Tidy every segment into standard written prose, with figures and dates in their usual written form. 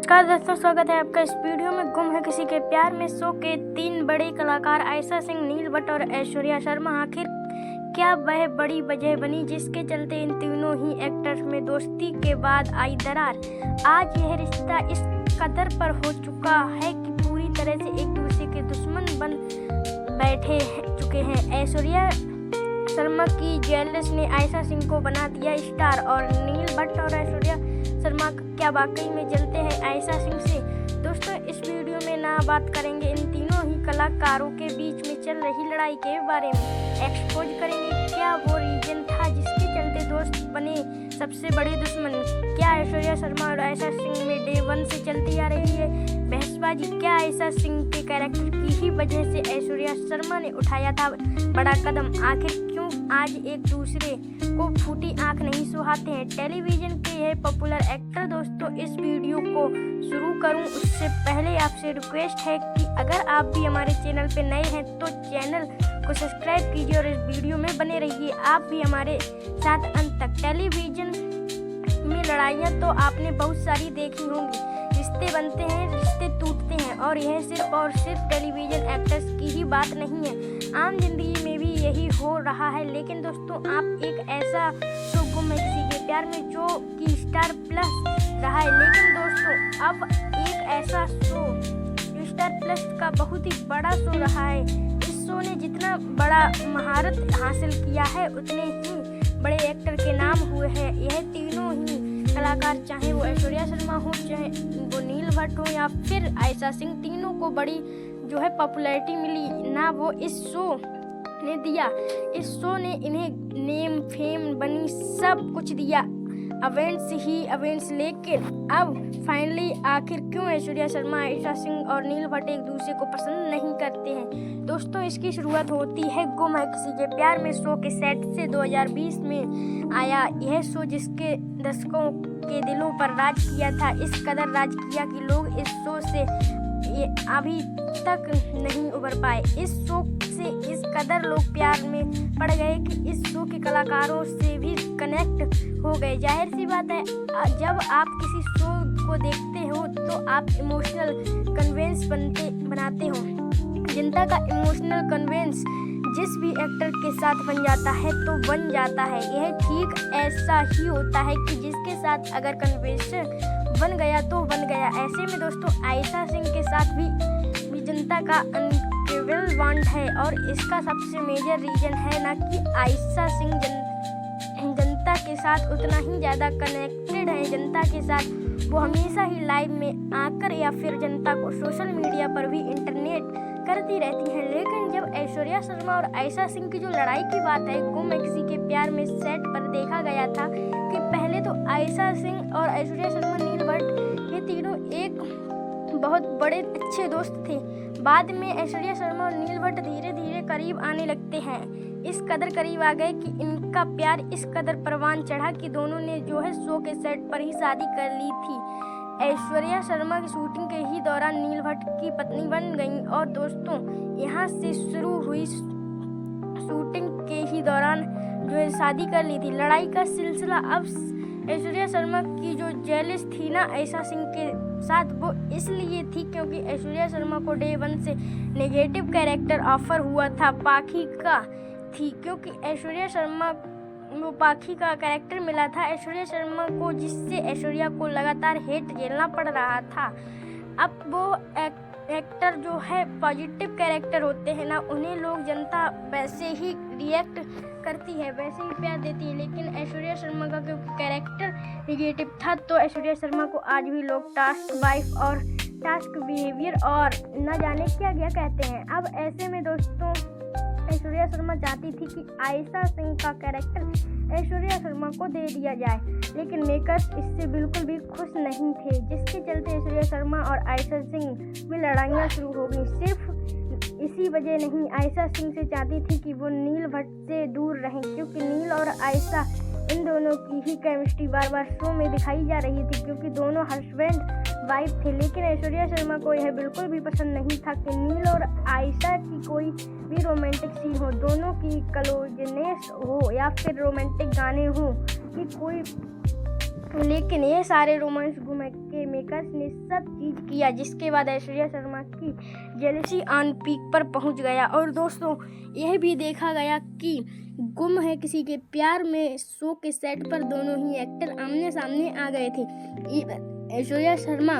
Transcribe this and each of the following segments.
नमस्कार दोस्तों, स्वागत है आपका इस वीडियो में। गुम है किसी के प्यार में शो के 3 बड़े कलाकार आयशा सिंह, नील भट्ट और ऐश्वर्या शर्मा आखिर क्या वह बड़ी वजह बनी जिसके चलते इन तीनों ही एक्टर्स में दोस्ती के बाद आई दरार। आज यह रिश्ता इस कदर पर हो चुका है कि पूरी तरह से एक दूसरे के दुश्मन बन बैठे चुके हैं। ऐश्वर्या शर्मा की जेलस ने आयशा सिंह को बना दिया स्टार, और नील भट्ट और ऐश्वर्या शर्मा क्या वाकई में जलते हैं आयशा सिंह से। दोस्तों, इस वीडियो में ना बात करेंगे इन तीनों ही कलाकारों के बीच में चल रही लड़ाई के बारे में। एक्सपोज करेंगे क्या वो रीजन था जिसके चलते दोस्त बने सबसे बड़े दुश्मन। क्या ऐश्वर्या शर्मा और आयशा सिंह में डे 1 से चलती आ रही है बहसबाजी। क्या आयशा सिंह के कैरेक्टर की ही वजह से ऐश्वर्या शर्मा ने उठाया था बड़ा कदम। आखिर क्यों आज एक दूसरे को फूटी आंख नहीं सुहाते हैं टेलीविजन के यह पॉपुलर एक्टर। दोस्तों, इस वीडियो को शुरू करूं उससे पहले आपसे रिक्वेस्ट है कि अगर आप भी हमारे चैनल पे नए हैं तो चैनल को सब्सक्राइब कीजिए और इस वीडियो में बने रहिए आप भी हमारे साथ अंत तक। टेलीविजन में लड़ाइयाँ तो आपने बहुत सारी देखी होंगी। रिश्ते बनते हैं, रिश्ते टूटते हैं, और यह सिर्फ और सिर्फ टेलीविजन एक्टर्स की ही बात नहीं है, आम जिंदगी में भी यही हो रहा है। लेकिन दोस्तों, आप एक ऐसा शो गुम है किसी के प्यार में जो कि स्टार प्लस रहा है। लेकिन दोस्तों, अब एक ऐसा शो जो स्टार प्लस का बहुत ही बड़ा शो रहा है। इस शो ने जितना बड़ा महारत हासिल किया है उतने ही बड़े एक्टर के नाम हुए हैं। यह तीनों ही कलाकार, चाहे वो ऐश्वर्या शर्मा हो, चाहे वो नील भट्ट हो या फिर आयशा सिंह, तीनों को बड़ी जो है पॉपुलैरिटी मिली ना वो इस शो ने दिया। इस शो ने इन्हें नेम फेम बनी सब कुछ दिया, इवेंट्स ही इवेंट्स। लेकिन अब फाइनली आखिर क्यों ऐश्वर्या शर्मा, आयशा सिंह और नील भट्ट एक दूसरे को पसंद नहीं करते हैं। दोस्तों, इसकी शुरुआत होती है गुम है किसी के प्यार में शो के सेट से। 2020 में आया यह शो जिसके दर्शकों के दिलों पर राज किया था। इस कदर राज किया कि लोग इस शो से अभी तक नहीं उबर पाए। इस शो से इस कदर लोग प्यार में पड़ गए कि इस शो के कलाकारों से भी कनेक्ट हो गए। जाहिर सी बात है, जब आप किसी शो को देखते हो तो आप इमोशनल कन्वेंस बनाते हो। जनता का इमोशनल कन्वेंस जिस भी एक्टर के साथ बन जाता है तो बन जाता है। यह ठीक ऐसा ही होता है कि जिसके साथ अगर कन्वेंशन बन गया तो बन गया। ऐसे में दोस्तों, आयशा सिंह के साथ भी जनता का अनब्रेकेबल बॉन्ड है, और इसका सबसे मेजर रीजन है ना कि आयशा सिंह जनता के साथ उतना ही ज़्यादा कनेक्टेड है। जनता के साथ वो हमेशा ही लाइव में आकर या फिर जनता को सोशल मीडिया पर भी इंटरनेट करती रहती हैं। लेकिन जब ऐश्वर्या शर्मा और आयशा सिंह की जो लड़ाई की बात है गुम है किसी के प्यार में सेट पर देखा गया था कि पहले तो आयशा सिंह और ऐश्वर्या शर्मा, नील भट्ट, ये तीनों एक बहुत बड़े अच्छे दोस्त थे। बाद में ऐश्वर्या शर्मा और नील भट्ट धीरे धीरे करीब आने लगते हैं। इस कदर करीब आ गए कि इनका प्यार इस कदर परवान चढ़ा कि दोनों ने जो है शो के सेट पर ही शादी कर ली थी। ऐश्वर्या शर्मा की शूटिंग के ही दौरान नील भट्ट की पत्नी बन गई, और दोस्तों यहाँ से शुरू हुई शूटिंग के ही दौरान जो है शादी कर ली थी। लड़ाई का सिलसिला अब ऐश्वर्या शर्मा की जो जेलस थी ना आयशा सिंह के साथ, वो इसलिए थी क्योंकि ऐश्वर्या शर्मा को डे 1 से नेगेटिव कैरेक्टर ऑफर हुआ था पाखी का थी, क्योंकि ऐश्वर्या शर्मा वो पाखी का कैरेक्टर मिला था ऐश्वर्या शर्मा को, जिससे ऐश्वर्या को लगातार हेट झेलना पड़ रहा था। अब वो एक्टर जो है पॉजिटिव कैरेक्टर होते हैं ना, उन्हें लोग, जनता वैसे ही रिएक्ट करती है, वैसे ही प्यार देती है। लेकिन ऐश्वर्या शर्मा का क्योंकि कैरेक्टर नेगेटिव था तो ऐश्वर्या शर्मा को आज भी लोग टास्क वाइफ और टास्क बिहेवियर और न जाने क्या क्या कहते हैं। अब ऐसे में दोस्तों, ऐश्वर्या शर्मा चाहती थी कि आयशा सिंह का कैरेक्टर ऐश्वर्या शर्मा को दे दिया जाए, लेकिन मेकर्स इससे बिल्कुल भी खुश नहीं थे, जिसके चलते ऐश्वर्या शर्मा और आयशा सिंह में लड़ाइयाँ शुरू हो गई। सिर्फ इसी वजह नहीं, आयशा सिंह से चाहती थी कि वो नील भट्ट से दूर रहें, क्योंकि नील और आयशा, इन दोनों की ही केमिस्ट्री बार बार शो में दिखाई जा रही थी, क्योंकि दोनों हस्बैंड वाइफ थे। लेकिन ऐश्वर्या शर्मा को यह बिल्कुल भी पसंद नहीं था कि नील और आयशा की कोई भी रोमांटिक सीन हो, दोनों की क्लोजनेस हो या फिर रोमांटिक गाने हो, कि कोई लेकिन ये सारे रोमांस घूमे के मेकर्स ने सब चीज़ किया, जिसके बाद ऐश्वर्या शर्मा की जेलसी ऑन पीक पर पहुंच गया। और दोस्तों यह भी देखा गया कि गुम है किसी के प्यार में शो के सेट पर दोनों ही एक्टर आमने सामने आ गए थे। ऐश्वर्या शर्मा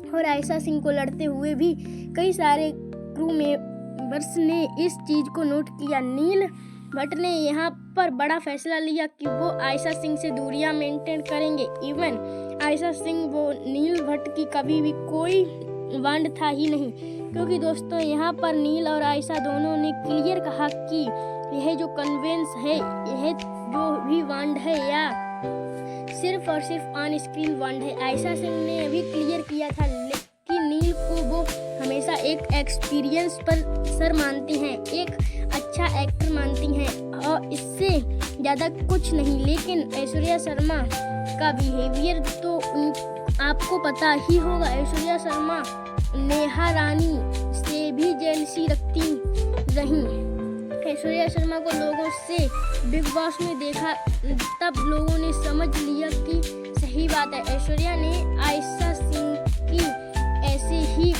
और आयशा सिंह को लड़ते हुए भी कई सारे क्रू मेंबर्स ने इस चीज़ को नोट किया। नील भट्ट ने यहाँ पर बड़ा फैसला लिया कि वो आयशा सिंह से दूरियां मेंटेन करेंगे। इवन आयशा सिंह वो नील भट्ट की कभी भी कोई वांड था ही नहीं, क्योंकि दोस्तों यहाँ पर नील और आयशा दोनों ने क्लियर कहा कि यह जो कन्वेंस है, यह जो भी वांड है या सिर्फ और सिर्फ ऑन स्क्रीन वांड है। आयशा सिंह ने अभी क्लियर किया था कि नील को वो हमेशा एक एक्सपीरियंस पर सर मानती हैं, एक अच्छा एक्टर मानती हैं और इससे ज़्यादा कुछ नहीं। लेकिन ऐश्वर्या शर्मा का बिहेवियर तो आपको पता ही होगा। ऐश्वर्या शर्मा नेहा रानी से भी जेलसी रखती रहीं। ऐश्वर्या शर्मा को लोगों से बिग बॉस में देखा, तब लोगों ने समझ लिया कि सही बात है, ऐश्वर्या ने आयशा सिंह की ऐसे ही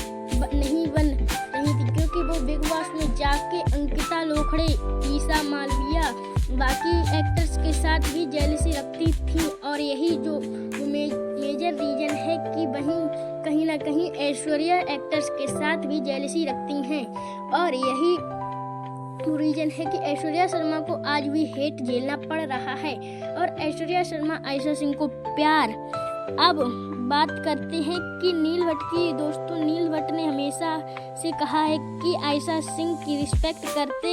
नहीं बन रही थी, क्योंकि वो बिग बॉस में जाके अंकिता लोखड़े, ईशा मालविया, बाकी एक्टर्स के साथ भी जेलसी रखती थी। और यही जो मेजर रीजन है कि वहीं कहीं ना कहीं ऐश्वर्या एक्टर्स के साथ भी जेलसी रखती हैं। और यही रीजन है कि ऐश्वर्या शर्मा को आज भी हेट झेलना पड़ रहा है। और ऐश्वर्या शर्मा आयशा सिंह को प्यार। अब बात करते हैं कि नील भट्ट की। दोस्तों नील भट्ट ने हमेशा से कहा है कि आयशा सिंह की रिस्पेक्ट करते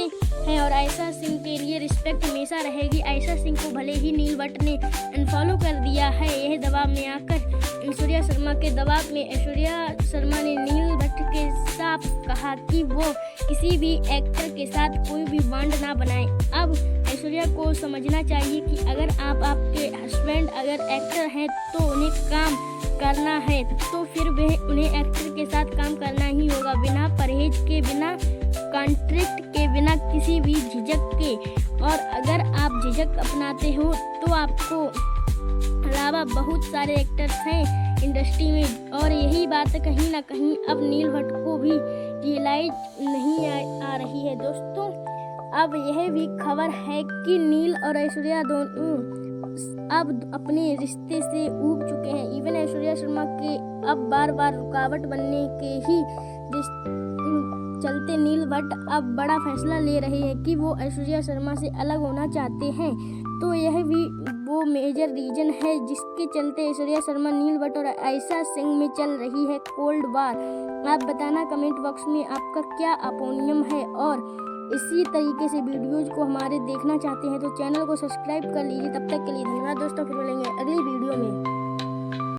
हैं और आयशा सिंह के लिए रिस्पेक्ट हमेशा रहेगी। आयशा सिंह को भले ही नील भट्ट ने अनफॉलो कर दिया है, यह दबाव में आकर ऐश्वर्या शर्मा के दबाव में ऐश्वर्या शर्मा ने नील भट्ट के साथ कहा कि वो किसी भी एक्टर के साथ कोई भी बॉन्ड ना बनाए। अब ऐश्वर्या को समझना चाहिए कि अगर आपके हस्बैंड अगर एक्टर हैं तो उन्हें काम करना है, तो फिर वह उन्हें एक्टर के साथ काम करना ही होगा, बिना परहेज के, बिना कॉन्ट्रैक्ट के, बिना किसी भी झिझक के। और अगर आप झिझक अपनाते हो तो आपको अलावा बहुत सारे एक्टर्स हैं इंडस्ट्री में। और यही बात कहीं ना कहीं अब नील भट्ट को भी रियलाइज नहीं आ रही है। दोस्तों अब यह भी खबर है कि नील और ऐश्वर्या दोनों अब अपने रिश्ते से ऊब चुके हैं। इवन ऐश्वर्या शर्मा के अब बार बार रुकावट बनने के ही चलते नील भट्ट अब बड़ा फैसला ले रहे हैं कि वो ऐश्वर्या शर्मा से अलग होना चाहते हैं। तो यह भी वो मेजर रीजन है जिसके चलते ऐश्वर्या शर्मा, नील भट्ट और आयशा सिंह में चल रही है कोल्ड वार। आप बताना कमेंट बॉक्स में आपका क्या ओपिनियन है। और इसी तरीके से वीडियोज़ को हमारे देखना चाहते हैं तो चैनल को सब्सक्राइब कर लीजिए। तब तक के लिए धन्यवाद दोस्तों, फिर मिलेंगे अगली वीडियो में।